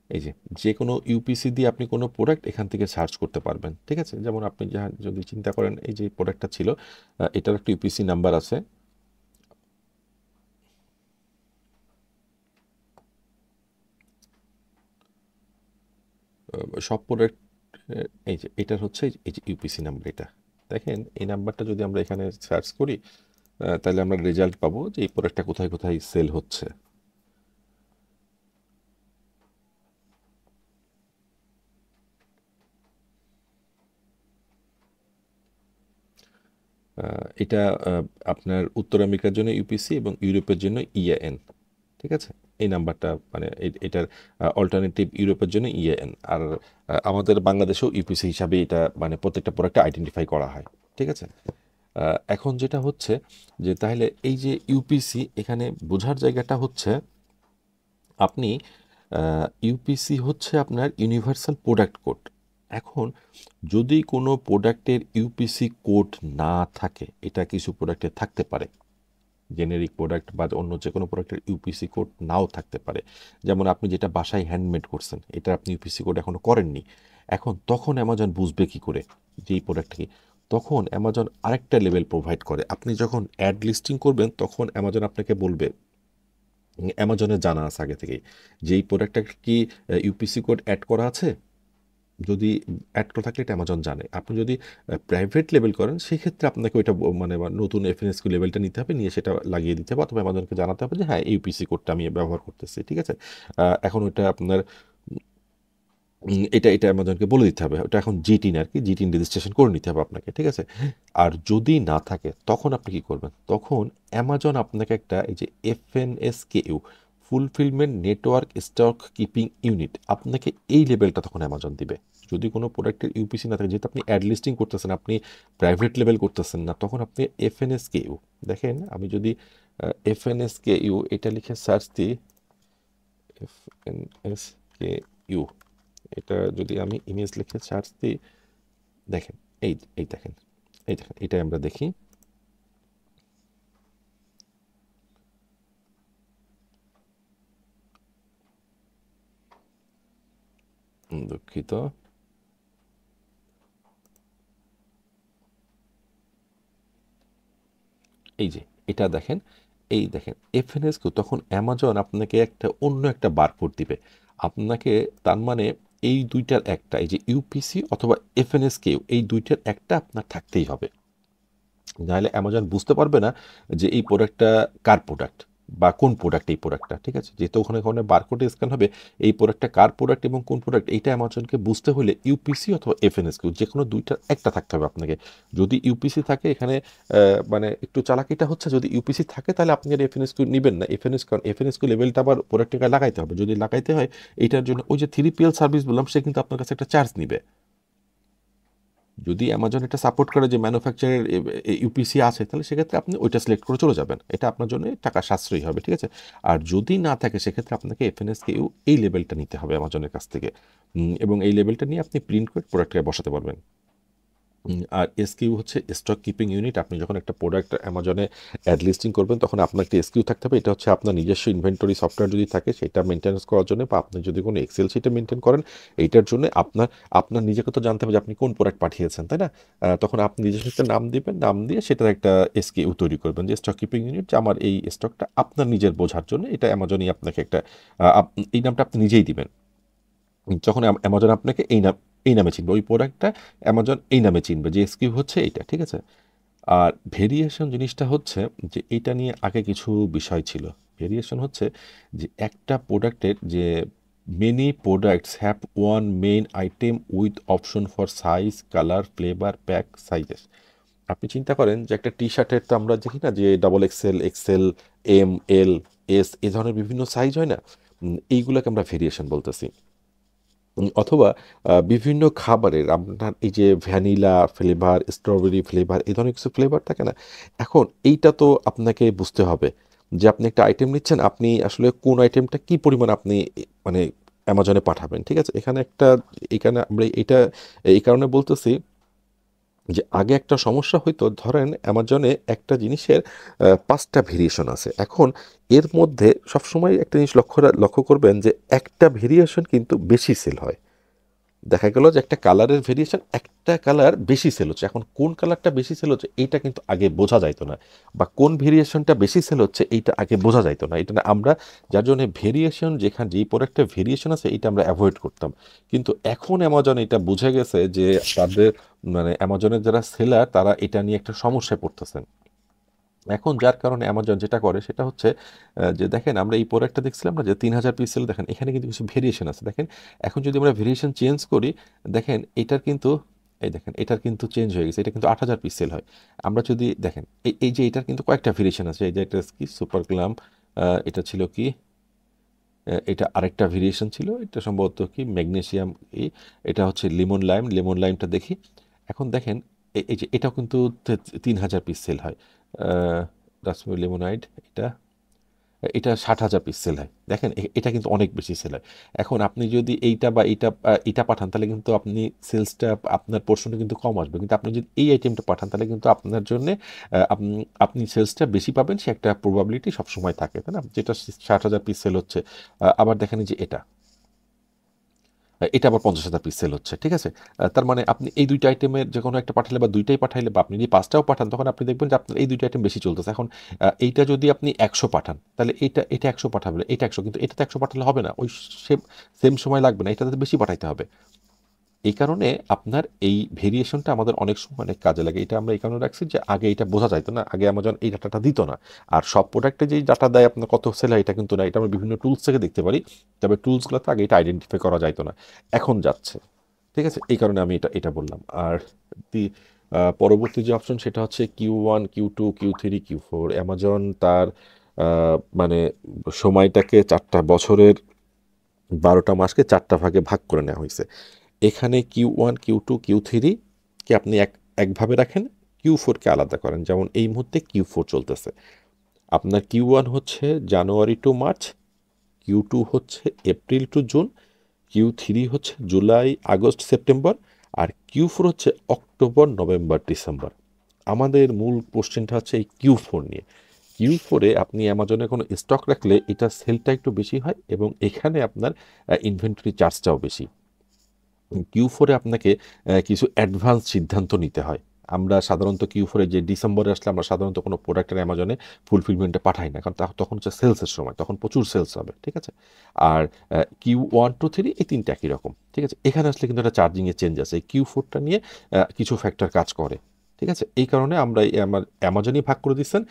এই যে কোনো ইউপিসি দিয়ে আপনি কোনো প্রোডাক্ট এখান থেকে সার্চ করতে পারবেন, ঠিক আছে। যেমন আপনি যদি চিন্তা করেন এই যে প্রোডাক্টটা ছিল, এটার একটা ইউপিসি নাম্বার আছে। সব প্রোডাক্ট, এই যে এটার হচ্ছে এই যে ইউপিসি নাম্বার, এটা দেখেন, এই নাম্বারটা যদি আমরা এখানে সার্চ করি, তাহলে আমরা রেজাল্ট পাবো যে এই প্রোডাক্টটা কোথায় কোথায় সেল হচ্ছে। এটা আপনার উত্তর আমেরিকার জন্য ইউপিসি এবং ইউরোপের জন্য ইএএন, ঠিক আছে? এই নাম্বারটা মানে এটার অল্টারনেটিভ ইউরোপের জন্য ইএএন, আর আমাদের বাংলাদেশেও ইউপিসি হিসাবে এটা মানে প্রত্যেকটা প্রোডাক্টে আইডেন্টিফাই করা হয়, ঠিক আছে? এখন যেটা হচ্ছে যে তাহলে এই যে ইউপিসি এখানে বোঝার জায়গাটা হচ্ছে আপনি ইউপিসি হচ্ছে আপনার ইউনিভার্সাল প্রোডাক্ট কোড। এখন যদি কোনো প্রোডাক্টের ইউপিসি কোড না থাকে, এটা কিছু প্রোডাক্টে থাকতে পারে, জেনেরিক প্রোডাক্ট বা অন্য যে কোনো প্রোডাক্টের ইউপিসি কোড নাও থাকতে পারে। যেমন আপনি যেটা বাসায় হ্যান্ডমেড করছেন, এটা আপনি ইউপিসি কোড এখনও করেননি। এখন তখন অ্যামাজন বুঝবে কী করে যে এই প্রোডাক্টটা কি? তখন অ্যামাজন আরেকটা লেভেল প্রোভাইড করে। আপনি যখন অ্যাড লিস্টিং করবেন তখন অ্যামাজন আপনাকে বলবে, অ্যামাজনে জানা আছে আগে থেকেই যে এই প্রোডাক্টটা কি ইউপিসি কোড অ্যাড করা আছে। যদি অ্যাড করা থাকলে এটা অ্যামাজন জানে। আপনি যদি প্রাইভেট লেভেল করেন সেক্ষেত্রে আপনাকে ওইটা মানে নতুন এফএনএসকিউ লেভেলটা নিতে হবে, নিয়ে সেটা লাগিয়ে দিতে হবে, অথবা অ্যামাজনকে জানাতে হবে যে হ্যাঁ ইউপিসি কোডটা আমি ব্যবহার করতেছি, ঠিক আছে? এখন ওইটা আপনার এটা অ্যামাজনকে বলে দিতে হবে। ওটা এখন জিটিন আর কি, জিটিন রেজিস্ট্রেশন করে নিতে হবে আপনাকে, ঠিক আছে? আর যদি না থাকে তখন আপনি কি করবেন? তখন অ্যামাজন আপনাকে একটা এই যে FNSKU, fulfilment network stock keeping unit, আপনাকে এই লেভেলটা তখন অ্যামাজন দিবে। যদি কোনো প্রোডাক্টের ইউপিসি না থাকে, যেহেতু আপনি অ্যাড লিস্টিং করতেছেন, আপনি প্রাইভেট লেভেল করতেছেন না, তখন আপনি এফএনএসকেইউ, দেখেন আমি যদি এফএনএসকেইউ এটা লিখে সার্চ দিই, এফএনএসকেইউ এটা যদি আমি ইমেজ লিখে সার্চ দিই, দেখেন এই এই দেখেন এই দেখেন, এটাই আমরা দেখি। দুঃখিত, এই যে এটা দেখেন, এই দেখেন এফএনএসকিউ, তখন অ্যামাজন আপনাকে একটা অন্য একটা বারকোড দিবে আপনাকে। তার মানে এই দুইটার একটা, এই যে ইউপিসি অথবা এফএনএসকিউ, এই দুইটার একটা আপনার থাকতেই হবে, নাহলে অ্যামাজন বুঝতে পারবে না যে এই প্রোডাক্টটা কার প্রোডাক্ট বা কোন প্রোডাক্ট এই প্রোডাক্টটা, ঠিক আছে? যেহেতু ওখানে ওখানে বারকোডে স্ক্যান হবে, এই প্রোডাক্টটা কার প্রোডাক্ট এবং কোন প্রোডাক্ট, এইটা অ্যামাজনকে বুঝতে হলে ইউপিসি অথবা এফএনএসকিউ যে কোনো দুইটার একটা থাকতে হবে আপনাকে। যদি ইউপিসি থাকে এখানে মানে একটু চালাকিটা হচ্ছে, যদি ইউপিসি থাকে তাহলে আপনি আর এফএনএসকিউ নেবেন না, এফএনএসকিউ লেভেলটা আবার প্রোডাক্টে লাগাইতে হবে। যদি লাগাইতে হয় এইটার জন্য ওই যে 3PL সার্ভিস বললাম, সে কিন্তু আপনার কাছে একটা চার্জ নিবে। যদি অ্যামাজন এটা সাপোর্ট করে যে ম্যানুফ্যাকচারের ইউপিসি আছে, তাহলে সেক্ষেত্রে আপনি ওইটা সিলেক্ট করে চলে যাবেন, এটা আপনার জন্য টাকা সাশ্রয়ী হবে, ঠিক আছে? আর যদি না থাকে সেক্ষেত্রে আপনাকে এফএনএসকেইউ এই লেভেলটা নিতে হবে অ্যামাজনের কাছ থেকে, এবং এই লেভেলটা নিয়ে আপনি প্রিন্ট করে প্রোডাক্টে বসাতে পারবেন। আর এসকিউ হচ্ছে স্টক কিপিং ইউনিট। আপনি যখন একটা প্রোডাক্ট অ্যামাজনে অ্যাড লিস্টিং করবেন তখন আপনার একটা এসকিউ থাকতে হবে। এটা হচ্ছে আপনার নিজস্ব ইনভেন্টরি সফটওয়্যার যদি থাকে সেটা মেনটেন্যান্স করার জন্য, বা আপনি যদি কোনো এক্সেল শিটে মেনটেন করেন, এইটার জন্য আপনার আপনার নিজেকে তো জানতে হবে যে আপনি কোন প্রোডাক্ট পাঠিয়েছেন, তাই না? তখন আপনি নিজস্ব একটা নাম দিবেন, নাম দিয়ে সেটার একটা এসকিউ তৈরি করবেন যে স্টক কিপিং ইউনিট, যে আমার এই স্টকটা আপনার নিজের বোঝার জন্য এটা অ্যামাজনই আপনাকে একটা এই নামটা আপনি নিজেই দিবেন। যখন অ্যামাজন আপনাকে এই নামে চিনবে, ওই প্রোডাক্টটা অ্যামাজন এই নামে চিনবে যে এসকিউ হচ্ছে এইটা, ঠিক আছে? আর ভেরিয়েশন জিনিসটা হচ্ছে যে এইটা নিয়ে আগে কিছু বিষয় ছিল। ভেরিয়েশন হচ্ছে যে একটা প্রোডাক্টের যে many products have one main item with option for size, colour, flavour, pack, sizes. আপনি চিন্তা করেন যে একটা টি শার্টের তো আমরা দেখি না যে ডাবল এক্সেল, এক্সেল, এম, এল, এস, এ ধরনের বিভিন্ন সাইজ হয় না? এইগুলোকে আমরা ভেরিয়েশন বলতেছি। অথবা বিভিন্ন খাবারের আপনার এই যে ভ্যানিলা ফ্লেভার, স্ট্রবেরি ফ্লেভার, এই ধরনের কিছু ফ্লেভার থাকে না? এখন এইটা তো আপনাকে বুঝতে হবে যে আপনি একটা আইটেম নিচ্ছেন, আপনি আসলে কোন আইটেমটা কী পরিমাণ আপনি মানে অ্যামাজনে পাঠাবেন, ঠিক আছে? এখানে আমরা এটা এই কারণে বলতেছি যে আগে একটা সমস্যা হইতো, ধরেন অ্যামাজনে একটা জিনিসের ৫টা ভেরিয়েশন আছে। এখন এর মধ্যে সবসময় একটা জিনিস লক্ষ্য করবেন যে একটা ভেরিয়েশন কিন্তু বেশি সেল হয়। দেখা গেল যে একটা কালারের ভেরিয়েশন, একটা কালার বেশি সেল হচ্ছে। এখন কোন কালারটা বেশি সেল হচ্ছে এইটা কিন্তু আগে বোঝা যাইতো না, বা কোন ভেরিয়েশনটা বেশি সেল হচ্ছে এইটা আগে বোঝা যাইতো না। এটা না আমরা, যার জন্য ভেরিয়েশন, যেখানে যেই প্রোডাক্টের ভেরিয়েশন আছে এইটা আমরা অ্যাভয়েড করতাম। কিন্তু এখন অ্যামাজন এটা বুঝে গেছে যে তাদের মানে অ্যামাজনের যারা সেলার তারা এটা নিয়ে একটা সমস্যায় পড়তেছেন এখন, যার কারণে অ্যামাজন যেটা করে সেটা হচ্ছে যে দেখেন আমরা এই প্রোডাক্টটা দেখছিলাম না যে 3000 পিস সেল, দেখেন এখানে কিন্তু কিছু ভেরিয়েশন আছে। দেখেন এখন যদি আমরা ভেরিয়েশন চেঞ্জ করি, দেখেন এটার কিন্তু এই দেখেন এটার কিন্তু চেঞ্জ হয়ে গেছে, এটা কিন্তু 8,000 পিস সেল হয়। আমরা যদি দেখেন এই যে এটার কিন্তু কয়েকটা ভেরিয়েশন আছে, এই যে এটা কি সুপার গ্লাম, এটা ছিল কি, এটা আরেকটা ভেরিয়েশন ছিল, এটা সম্ভবত কি ম্যাগনেসিয়াম, এটা হচ্ছে লেমন লাইম, লেমন লাইমটা দেখি। এখন দেখেন এই যে এটাও কিন্তু 3,000 পিস সেল হয়। রাসমুই লেমোনাইড, এটা এটা 60,000 পিস সেল হয়। দেখেন এটা কিন্তু অনেক বেশি সেল হয়। এখন আপনি যদি এইটা বা এটা পাঠান তাহলে কিন্তু আপনি সেলসটা, আপনার পোর্শনটা কিন্তু কম আসবে, কিন্তু আপনি যদি এই আইটেমটা পাঠান তাহলে কিন্তু আপনার জন্য আপনি সেলসটা বেশি পাবেন, সে একটা প্রবাবিলিটি সবসময় থাকে, তাই না? যেটা 60,000 পিস সেল হচ্ছে। আবার দেখেন এই যে এটা আবার 50,000 পিস সেল হচ্ছে, ঠিক আছে? তার মানে আপনি এই দুইটা আইটেমের যে কোনো একটা পাঠালে বা দুইটাই পাঠাইলে, বা আপনি যদি 5টাও পাঠান, তখন আপনি দেখবেন যে আপনার এই দুইটা আইটেম বেশি চলতেছে। এখন এইটা যদি আপনি 100 পাঠান তাহলে এটা 100 পাঠাবে, এটা 100, কিন্তু এটাতে 100 পাঠালে হবে না, ওই সেম সময় লাগবে না, এটাতে বেশি পাঠাইতে হবে। এই কারণে আপনার এই ভেরিয়েশনটা আমাদের অনেক সময় অনেক কাজে লাগে। এটা আমরা এই কারণে রাখছি যে আগে এটা বোঝা যাইতো না, আগে অ্যামাজন এই ডাটাটা দিত না। আর সব প্রোডাক্টে যেই ডাটা দেয় আপনার কত সেল হয় এটা কিন্তু না, এটা আমরা বিভিন্ন টুলস থেকে দেখতে পারি, তবে টুলসগুলোতে আগে এটা আইডেন্টিফাই করা যাইতো না, এখন যাচ্ছে, ঠিক আছে? এই কারণে আমি এটা বললাম। আর পরবর্তী যে অপশন সেটা হচ্ছে Q1, Q2, Q3, Q4। Amazon তার মানে সময়টাকে 4টা বছরের 12টা মাসকে 4টা ভাগে ভাগ করে নেওয়া হয়েছে। এখানে Q1, Q2, Q3 কে আপনি একভাবে রাখেন, Q4 কে আলাদা করেন। যেমন এই মুহূর্তে Q4 চলতেছে, আপনার Q1 হচ্ছে জানুয়ারি টু মার্চ, Q2 হচ্ছে এপ্রিল টু জুন, Q3 হচ্ছে জুলাই আগস্ট সেপ্টেম্বর, আর Q4 হচ্ছে অক্টোবর নভেম্বর ডিসেম্বর। আমাদের মূল কোশ্চেনটা হচ্ছে এই Q4 নিয়ে। Q4-এ আপনি অ্যামাজনে কোনো স্টক রাখলে এটা সেলটা একটু বেশি হয়, এবং এখানে আপনার ইনভেন্টরি চার্জটাও বেশি। Q4-এ আপনাকে কিছু অ্যাডভান্স সিদ্ধান্ত নিতে হয়। আমরা সাধারণত Q4-এ যে ডিসেম্বরে আসলে আমরা সাধারণত কোনো প্রোডাক্টের অ্যামাজনে ফুলফিলমেন্টে পাঠাই না, কারণ তখন হচ্ছে সেলসের সময়, তখন প্রচুর সেলস হবে, ঠিক আছে? আর Q1 to 3 এই 3টা একই রকম, ঠিক আছে? এখানে আসলে কিন্তু একটা চার্জিংয়ের চেঞ্জ আছে। এই Q4টা নিয়ে কিছু ফ্যাক্টর কাজ করে, ঠিক আছে? এই কারণে আমরা আমার অ্যামাজনই ভাগ করে দিচ্ছেন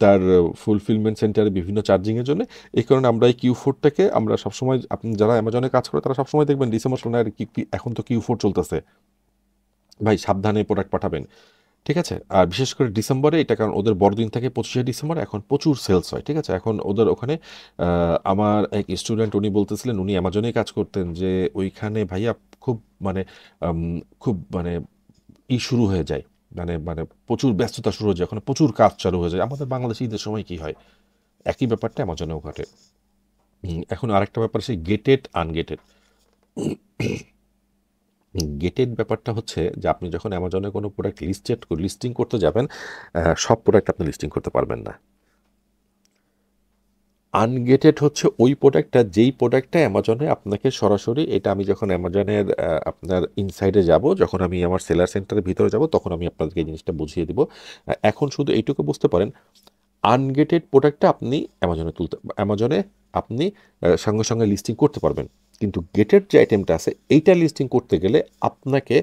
তার ফুলফিলমেন্ট সেন্টারে বিভিন্ন চার্জিংয়ের জন্য। এই কারণে আমরা এই Q4টাকে আমরা সবসময়, আপনি যারা অ্যামাজনে কাজ করে তারা সবসময় দেখবেন ডিসেম্বর শুনে আর এখন তো Q4 চলতেছে, ভাই সাবধানে প্রোডাক্ট পাঠাবেন, ঠিক আছে? আর বিশেষ করে ডিসেম্বরে এটা, কারণ ওদের বড়দিন থাকে 25শে ডিসেম্বর, এখন প্রচুর সেলস হয়, ঠিক আছে? এখন ওদের ওখানে আমার এক স্টুডেন্ট উনি বলতেছিলেন, উনি অ্যামাজনেই কাজ করতেন, যে ওইখানে ভাইয়া খুব মানে আম, খুব মানে শুরু হয়ে যায়, মানে মানে প্রচুর ব্যস্ততা শুরু হয়ে যায়, ওখানে প্রচুর কাজ চালু হয়ে যায়। আমাদের বাংলাদেশে ঈদের সময় কি হয়, একই ব্যাপারটা অ্যামাজনেও ঘটে। এখন আরেকটা ব্যাপার, সেই গেটেড আনগেটেড। গেটেড ব্যাপারটা হচ্ছে যে আপনি যখন অ্যামাজনে কোনো প্রোডাক্ট লিস্টিং করতে যাবেন, সব প্রোডাক্ট আপনি লিস্টিং করতে পারবেন না। আনগেটেড হচ্ছে ওই প্রোডাক্টটা, যেই প্রোডাক্টটা অ্যামাজনে আপনাকে সরাসরি, এটা আমি যখন অ্যামাজনের আপনার ইনসাইডে যাব, যখন আমি আমার সেলার সেন্টারের ভিতরে যাব, তখন আমি আপনাদেরকে এই জিনিসটা বুঝিয়ে দিব। এখন শুধু এইটুকু বুঝতে পারেন, আনগেটেড প্রোডাক্টটা আপনি অ্যামাজনে আপনি সঙ্গে সঙ্গে লিস্টিং করতে পারবেন, কিন্তু গেটেড যে আইটেমটা আছে এইটা লিস্টিং করতে গেলে আপনাকে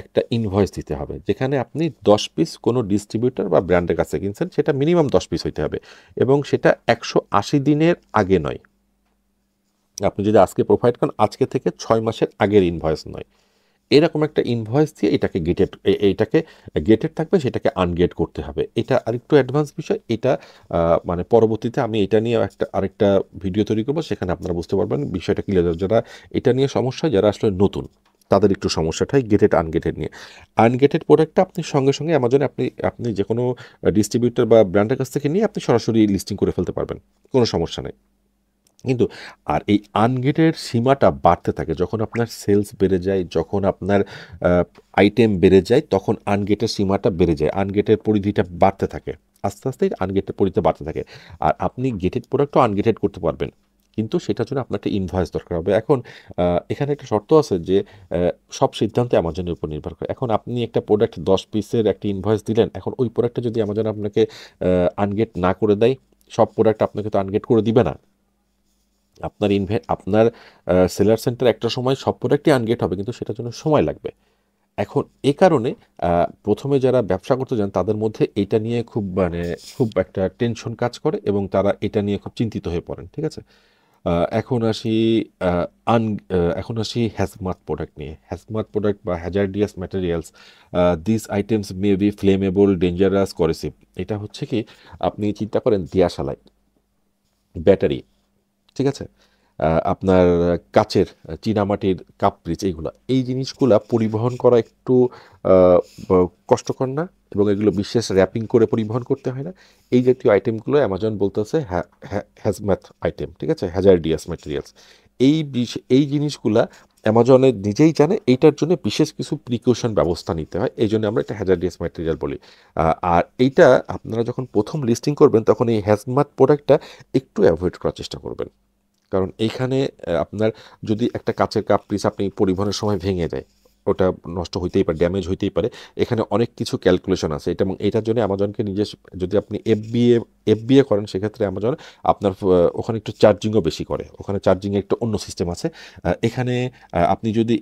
একটা ইনভয়েস দিতে হবে, যেখানে আপনি 10 পিস কোনো ডিস্ট্রিবিউটর বা ব্র্যান্ডের কাছে কিনছেন, সেটা মিনিমাম 10 পিস হইতে হবে, এবং সেটা 180 দিনের আগে নয়। আপনি যদি আজকে প্রোভাইড করেন, আজকে থেকে 6 মাসের আগের ইনভয়েস নয়, এরকম একটা ইনভয়েস দিয়ে এইটাকে গেটেড থাকবে, সেটাকে আনগেট করতে হবে। এটা আরেকটু অ্যাডভান্স বিষয়, এটা মানে পরবর্তীতে আমি এটা নিয়ে আরেকটা ভিডিও তৈরি করবো, সেখানে আপনারা বুঝতে পারবেন বিষয়টা ক্লিয়ার। যারা এটা নিয়ে সমস্যা, যারা আসলে নতুন, তাদের একটু সমস্যাটা হয় গেটেড আনগেটেড নিয়ে। আনগেটেড প্রোডাক্টটা আপনি সঙ্গে সঙ্গে অ্যামাজনে আপনি যে কোনো ডিস্ট্রিবিউটর বা ব্র্যান্ডের কাছ থেকে নিয়ে আপনি সরাসরি লিস্টিং করে ফেলতে পারবেন, কোনো সমস্যা নেই। কিন্তু আর এই আনগেটের সীমাটা বাড়তে থাকে, যখন আপনার সেলস বেড়ে যায়, যখন আপনার আইটেম বেড়ে যায়, তখন আনগেটের সীমাটা বেড়ে যায়, আনগেটের পরিধিটা বাড়তে থাকে, আস্তে আস্তে আনগেটের পরিধি বাড়তে থাকে। আর আপনি গেটেড প্রোডাক্টও আনগেটেড করতে পারবেন, কিন্তু সেটার জন্য আপনার একটা ইনভয়েস দরকার হবে। এখন এখানে একটা শর্ত আছে যে সব সিদ্ধান্ত অ্যামাজনের উপর নির্ভর করে। এখন আপনি একটা প্রোডাক্ট 10 পিসের একটা ইনভয়েস দিলেন, এখন ওই প্রোডাক্টটা যদি অ্যামাজন আপনাকে আনগেট না করে দেয়, সব প্রোডাক্ট আপনাকে তো আনগেট করে দিবে না। আপনার সেলার সেন্টার একটা সময় সব প্রোডাক্টই আনগেট হবে, কিন্তু সেটার জন্য সময় লাগবে। এখন এ কারণে প্রথমে যারা ব্যবসা করতে যান তাদের মধ্যে এটা নিয়ে খুব একটা টেনশন কাজ করে, এবং তারা এটা নিয়ে খুব চিন্তিত হয়ে পড়েন, ঠিক আছে? এখন আসি আহ, আন এখন আসি হ্যাজমাত প্রোডাক্ট নিয়ে। হ্যাজমাত প্রোডাক্ট বা hazardous materials, this items may be flammable, dangerous, corrosive. এটা হচ্ছে কি, আপনি চিন্তা করেন দিয়াশালাই, ব্যাটারি, ঠিক আছে, আপনার কাচের, চীনামাটির কাপ পিস, এইগুলা, এই জিনিসগুলা পরিবহন করা একটু কষ্টকর না? এবং এগুলো বিশেষ র্যাপিং করে পরিবহন করতে হয় না? এই জাতীয় আইটেমগুলো অ্যামাজন বলতেছে হ্যাজম্যাথ আইটেম, ঠিক আছে, হ্যাজার্ডিয়াস ম্যাটেরিয়ালস। এই জিনিসগুলা অ্যামাজনে নিজেই জানে, এইটার জন্য বিশেষ কিছু প্রিকশন ব্যবস্থা নিতে হয়, এই জন্য আমরা এটা হ্যাজার্ডিয়াস ম্যাটেরিয়াল বলি। আর এইটা আপনারা যখন প্রথম লিস্টিং করবেন তখন এই হ্যাজম্যাথ প্রোডাক্টটা একটু অ্যাভয়েড করার চেষ্টা করবেন। কারণ এইখানে আপনার যদি একটা কাচের কাপ পিস আপনি পরিবহনের সময় ভেঙে যায়, ওটা নষ্ট হইতেই পারে, ড্যামেজ হইতেই পারে। এখানে অনেক কিছু ক্যালকুলেশন আছে এটা, এবং এটার জন্য অ্যামাজনকে নিজস্ব, যদি আপনি এফবিএ করেন সেক্ষেত্রে অ্যামাজন আপনার ওখানে একটু চার্জিংও বেশি করে, ওখানে চার্জিংয়ে একটা অন্য সিস্টেম আছে। এখানে আপনি যদি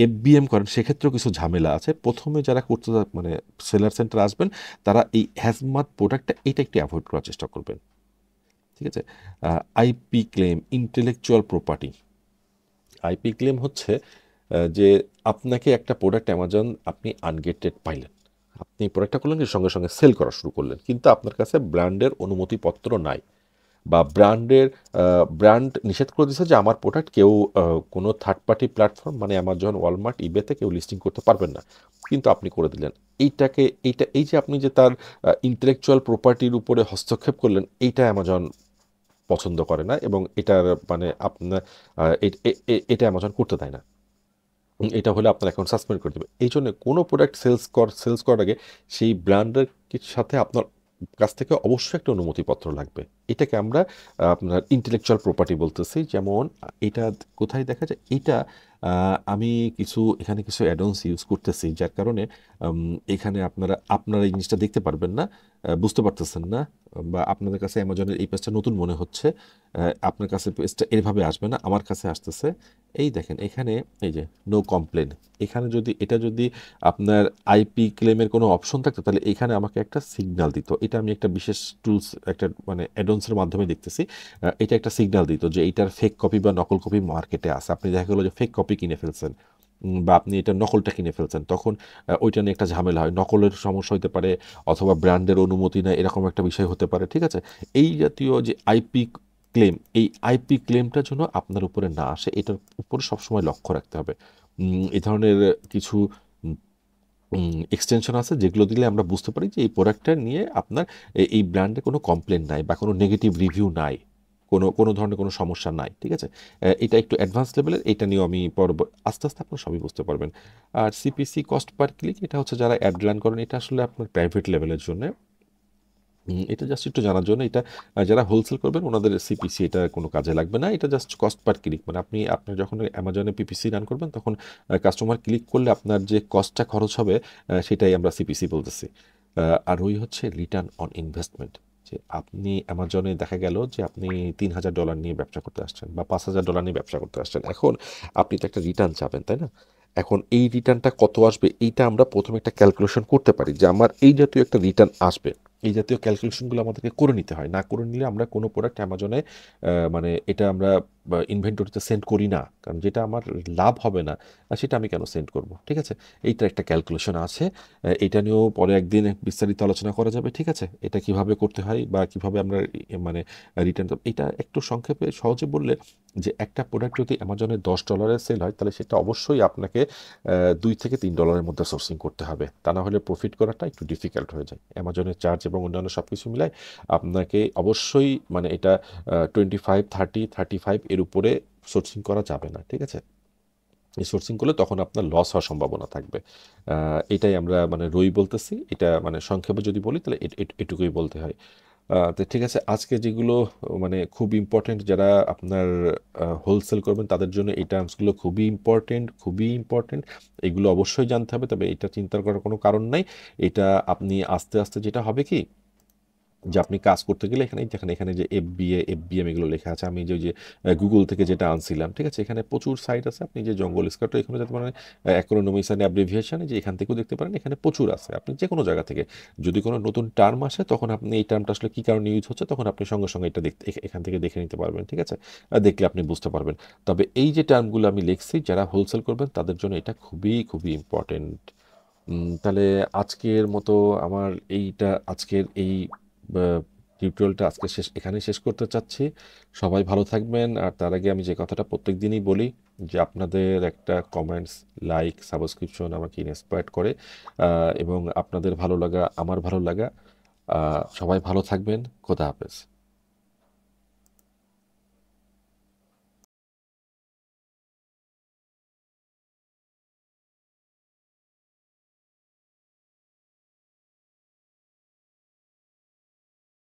এফবিএম করেন সেক্ষেত্রেও কিছু ঝামেলা আছে। প্রথমে যারা করতে মানে সেলার সেন্টার আসবেন, তারা এই হ্যাজমাত প্রোডাক্টটা এটা একটু অ্যাভয়েড করার চেষ্টা করবেন, ঠিক আছে। IP claim, intellectual property. IP claim হচ্ছে যে আপনাকে একটা প্রোডাক্ট অ্যামাজন, আপনি আনগেটেড পাইলেন, আপনি প্রোডাক্টটা করলেন, এর সঙ্গে সঙ্গে সেল করা শুরু করলেন, কিন্তু আপনার কাছে ব্র্যান্ডের অনুমতিপত্র নাই, বা ব্র্যান্ড নিষেধ করে দিয়েছে যে আমার প্রোডাক্ট কেউ কোনো থার্ড পার্টি প্ল্যাটফর্ম মানে অ্যামাজন, ওয়ালমার্ট, ইবেতে কেউ লিস্টিং করতে পারবেন না, কিন্তু আপনি করে দিলেন। এই যে আপনি যে তার ইন্টেলেকচুয়াল প্রপার্টির উপরে হস্তক্ষেপ করলেন, এইটা অ্যামাজন পছন্দ করে না, এবং এটার মানে আপনার এটা অ্যামাজন করতে দেয় না। এটা হলে আপনার অ্যাকাউন্ট সাসপেন্ড করে দেবে। এই জন্য কোনো প্রোডাক্ট সেলস করার আগে সেই ব্র্যান্ডের সাথে আপনার কাছ থেকে অবশ্যই একটা অনুমতিপত্র লাগবে। এটাকে আমরা আপনার ইন্টেলেকচুয়াল প্রপার্টি বলতেছি। যেমন এটা কোথায় দেখা যায়, এটা আমি এখানে কিছু অ্যাডন্স ইউজ করতেছি, যার কারণে এখানে আপনারা এই জিনিসটা দেখতে পারবেন না, বুঝতে পারতেছেন না, বা আপনাদের কাছে অ্যামাজনের এই পেজটা নতুন মনে হচ্ছে। আপনার কাছে পেজটা এভাবে আসবে না, আমার কাছে আসতেছে। এই দেখেন এখানে, এই যে নো কমপ্লেন, এখানে যদি আপনার আইপি ক্লেমের কোনো অপশন থাকতো, তাহলে এখানে আমাকে একটা সিগন্যাল দিত। এটা আমি একটা বিশেষ টুলস, একটা মানে অ্যাডন্সের মাধ্যমে দেখতেছি। এটা একটা সিগন্যাল দিত যে এইটার ফেক কপি বা নকল কপি মার্কেটে আছে। আপনি দেখা গেলো যে ফেক কপি কিনে ফেলছেন, বা আপনি এটা নকলটা কিনে ফেলছেন, তখন ওইটা নিয়ে একটা ঝামেলা হয়, নকলের সমস্যা হতে পারে, অথবা ব্র্যান্ডের অনুমতি নেই, এরকম একটা বিষয় হতে পারে, ঠিক আছে। এই জাতীয় যে আইপি ক্লেম, এই আইপি ক্লেমটার জন্য আপনার উপরে না আসে, এটার উপরে সবসময় লক্ষ্য রাখতে হবে। এই ধরনের কিছু এক্সটেনশন আছে যেগুলো দিলে আমরা বুঝতে পারি যে এই প্রোডাক্টটা নিয়ে আপনার এই ব্র্যান্ডে কোনো কমপ্লেন নাই, বা কোনো নেগেটিভ রিভিউ নাই, কোনো ধরনের কোনো সমস্যা নাই, ঠিক আছে। এটা একটু অ্যাডভান্স লেভেলের, এটা নিয়েও আমি আস্তে আস্তে আপনার সবই বুঝতে পারবেন। আর সিপিসি, কস্ট পার ক্লিক, এটা হচ্ছে যারা অ্যাড রান করেন, এটা আসলে আপনার প্রাইভেট লেভেলের জন্য। এটা জাস্ট একটু জানার জন্য, এটা যারা হোলসেল করবেন ওনাদের সিপিসি এটা কোনো কাজে লাগবে না, এটা জাস্ট কস্ট পার ক্লিক, মানে আপনি যখন অ্যামাজনে পিপিসি রান করবেন তখন কাস্টমার ক্লিক করলে আপনার যে কস্টটা খরচ হবে, সেটাই আমরা সিপিসি বলতেছি। আর ওই হচ্ছে রিটার্ন অন ইনভেস্টমেন্ট, যে আপনি অ্যামাজনে দেখা গেল যে আপনি $3,000 নিয়ে ব্যবসা করতে আসছেন, বা $5,000 নিয়ে ব্যবসা করতে আসছেন, এখন আপনি তো একটা রিটার্ন চাবেন, তাই না? এখন এই রিটার্নটা কত আসবে, এইটা আমরা প্রথমে একটা ক্যালকুলেশন করতে পারি যে আমার এই জাতীয় একটা রিটার্ন আসবে। এই জাতীয় ক্যালকুলেশনগুলো আমাদেরকে করে নিতে হয়, না করে নিলে আমরা কোনো প্রোডাক্ট অ্যামাজনে মানে এটা আমরা ইনভেন্টরিতে সেন্ড করি না, কারণ যেটা আমার লাভ হবে না, সেটা আমি কেন সেন্ড করব, ঠিক আছে। এইটার একটা ক্যালকুলেশন আছে, এটা নিয়েও পরে একদিন বিস্তারিত আলোচনা করা যাবে, ঠিক আছে। এটা কিভাবে করতে হয় বা কিভাবে আমরা মানে রিটার্ন, এটা একটু সংক্ষেপে সহজে বললে, যে একটা প্রোডাক্ট যদি অ্যামাজনে $10 সেল হয়, তাহলে সেটা অবশ্যই আপনাকে $2 থেকে $3 মধ্যে সোর্সিং করতে হবে, তা না হলে প্রফিট করাটা একটু ডিফিকাল্ট হয়ে যায়। অ্যামাজনের চার্জ এবং অন্যান্য সব কিছু মিলায় আপনাকে অবশ্যই মানে এটা 25, 30, 35 এর উপরে সোর্সিং করা যাবে না, ঠিক আছে। এই সোর্সিং করলে তখন আপনার লস হওয়ার সম্ভাবনা থাকবে। এটাই আমরা মানে বলতেছি, এটা মানে সংক্ষেপে যদি বলি তাহলে এটুকুই বলতে হয়। তো ঠিক আছে, আজকে যেগুলো মানে খুব ইম্পর্টেন্ট, যারা আপনার হোলসেল করবেন তাদের জন্য এই টার্মসগুলো খুবই ইম্পর্টেন্ট, খুবই ইম্পর্টেন্ট। এগুলো অবশ্যই জানতে হবে, তবে এটা চিন্তা করার কোনো কারণ নাই। এটা আপনি আস্তে আস্তে যেটা হবে কি, যে আপনি কাজ করতে গেলে এখানে দেখেন, এখানে যে এফবিএম এগুলো লেখা আছে। আমি যে ওই যে গুগল থেকে যেটা আনছিলাম, ঠিক আছে, এখানে প্রচুর সাইট আছে। আপনি যে জঙ্গল স্কোয়াডটা এখানে যেতে পারেন, অ্যাক্রোনমিস অ্যান্ড অ্যাব্রিভিয়েশন, যে এখান থেকেও দেখতে পারেন, এখানে প্রচুর আছে। আপনি যে কোনো জায়গা থেকে যদি কোনো নতুন টার্ম আসে, তখন আপনি এই টার্মটা আসলে কী কারণে ইউজ হচ্ছে, তখন আপনি সঙ্গে সঙ্গে এটা দেখতে এখান থেকে দেখে নিতে পারবেন, ঠিক আছে। দেখলে আপনি বুঝতে পারবেন। তবে এই যে টার্মগুলো আমি লিখছি, যারা হোলসেল করবেন তাদের জন্য এটা খুবই খুবই ইম্পর্টেন্ট। তাহলে আজকের মতো আমার আজকের এই টিউটোরিয়ালটা এখানেই শেষ করতে চাচ্ছি। সবাই ভালো থাকবেন। আর তার আগে আমি যে কথাটা প্রত্যেক দিনই বলি, যে আপনাদের একটা কমেন্টস, লাইক, সাবস্ক্রিপশন আমাকে ইন্সপায়ার করে, এবং আপনাদের ভালো লাগা আমার ভালো লাগা। সবাই ভালো থাকবেন। খোদা হাফেজ।